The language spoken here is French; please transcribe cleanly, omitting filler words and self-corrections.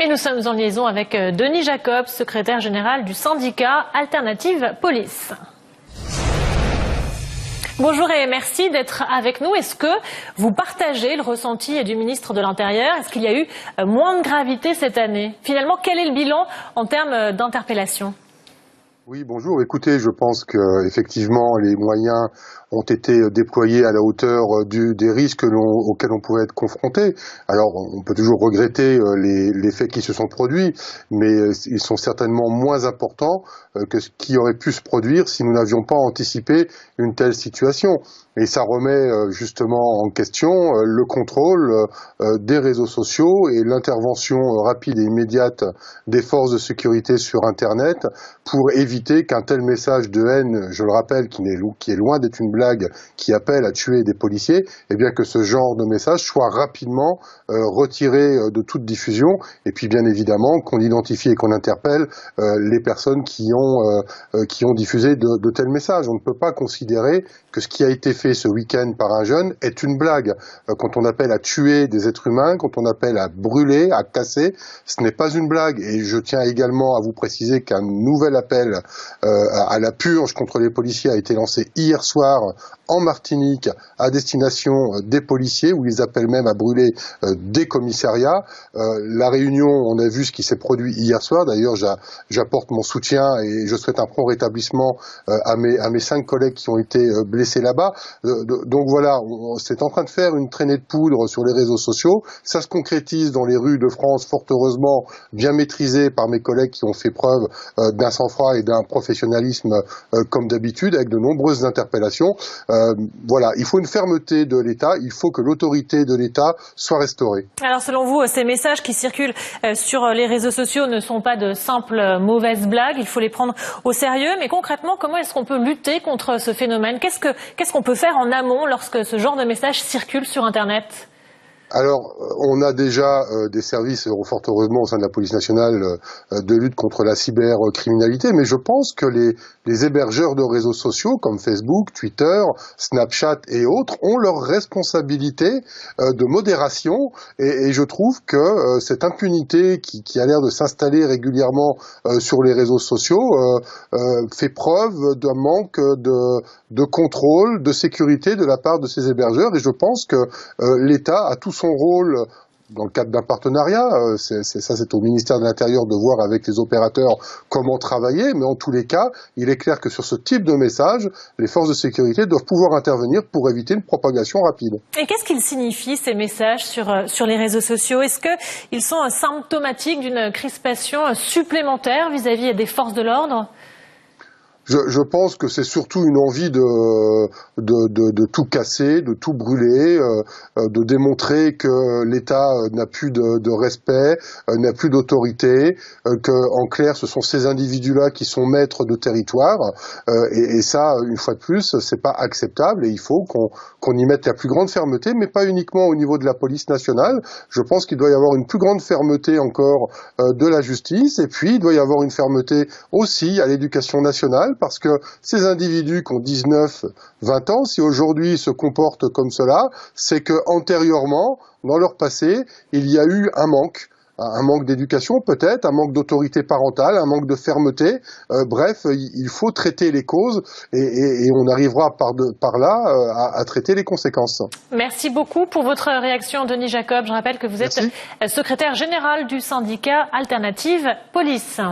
Et nous sommes en liaison avec Denis Jacobs, secrétaire général du syndicat Alternative Police. Bonjour et merci d'être avec nous. Est-ce que vous partagez le ressenti du ministre de l'Intérieur? Est-ce qu'il y a eu moins de gravité cette année? Finalement, quel est le bilan en termes d'interpellation? Oui, bonjour. Écoutez, je pense que effectivement les moyens ont été déployés à la hauteur des risques auxquels on pouvait être confronté. Alors, on peut toujours regretter les faits qui se sont produits, mais ils sont certainement moins importants que ce qui aurait pu se produire si nous n'avions pas anticipé une telle situation. Et ça remet justement en question le contrôle des réseaux sociaux et l'intervention rapide et immédiate des forces de sécurité sur Internet pour éviter qu'un tel message de haine, je le rappelle, qui est loin d'être une blague, qui appelle à tuer des policiers, et bien que ce genre de message soit rapidement retiré de toute diffusion, et puis bien évidemment qu'on identifie et qu'on interpelle les personnes qui ont diffusé de tels messages. On ne peut pas considérer que ce qui a été fait ce week-end par un jeune est une blague. Quand on appelle à tuer des êtres humains, quand on appelle à brûler, à casser, ce n'est pas une blague. Et je tiens également à vous préciser qu'un nouvel appel à la purge contre les policiers a été lancé hier soir en Martinique à destination des policiers, où ils appellent même à brûler des commissariats. La Réunion, on a vu ce qui s'est produit hier soir. D'ailleurs, j'apporte mon soutien et je souhaite un prompt rétablissement à mes 5 collègues qui ont été blessés là-bas. Donc voilà, c'est en train de faire une traînée de poudre sur les réseaux sociaux. Ça se concrétise dans les rues de France, fort heureusement, bien maîtrisé par mes collègues qui ont fait preuve d'un sang-froid et d'un professionnalisme comme d'habitude, avec de nombreuses interpellations. Voilà, il faut une fermeté de l'État, il faut que l'autorité de l'État soit restaurée. Alors selon vous, ces messages qui circulent sur les réseaux sociaux ne sont pas de simples mauvaises blagues, il faut les prendre au sérieux, mais concrètement, comment est-ce qu'on peut lutter contre ce phénomène? Qu'est-ce qu'on peut faire en amont lorsque ce genre de message circule sur Internet? Alors, on a déjà des services, fort heureusement, au sein de la police nationale de lutte contre la cybercriminalité, mais je pense que les hébergeurs de réseaux sociaux comme Facebook, Twitter, Snapchat et autres ont leur responsabilité de modération, et je trouve que cette impunité qui a l'air de s'installer régulièrement sur les réseaux sociaux fait preuve d'un manque de contrôle, de sécurité de la part de ces hébergeurs, et je pense que l'État a tout son rôle dans le cadre d'un partenariat. C'est au ministère de l'Intérieur de voir avec les opérateurs comment travailler, mais en tous les cas, il est clair que sur ce type de message, les forces de sécurité doivent pouvoir intervenir pour éviter une propagation rapide. Et qu'est-ce qu'ils signifient, ces messages sur les réseaux sociaux? Est-ce qu'ils sont symptomatiques d'une crispation supplémentaire vis-à-vis des forces de l'ordre? Je pense que c'est surtout une envie de tout casser, de tout brûler, de démontrer que l'État n'a plus de respect, n'a plus d'autorité, que en clair ce sont ces individus-là qui sont maîtres de territoire, et ça, une fois de plus, c'est pas acceptable, et il faut qu'on y mette la plus grande fermeté, mais pas uniquement au niveau de la police nationale. Je pense qu'il doit y avoir une plus grande fermeté encore de la justice, et puis il doit y avoir une fermeté aussi à l'éducation nationale, parce que ces individus qui ont 19, 20 ans, si aujourd'hui ils se comportent comme cela, c'est que antérieurement, dans leur passé, il y a eu un manque d'éducation peut-être, un manque d'autorité parentale, un manque de fermeté. Bref, il faut traiter les causes et on arrivera par là à traiter les conséquences. Merci beaucoup pour votre réaction, Denis Jacobs. Je rappelle que vous êtes secrétaire général du syndicat Alternative Police.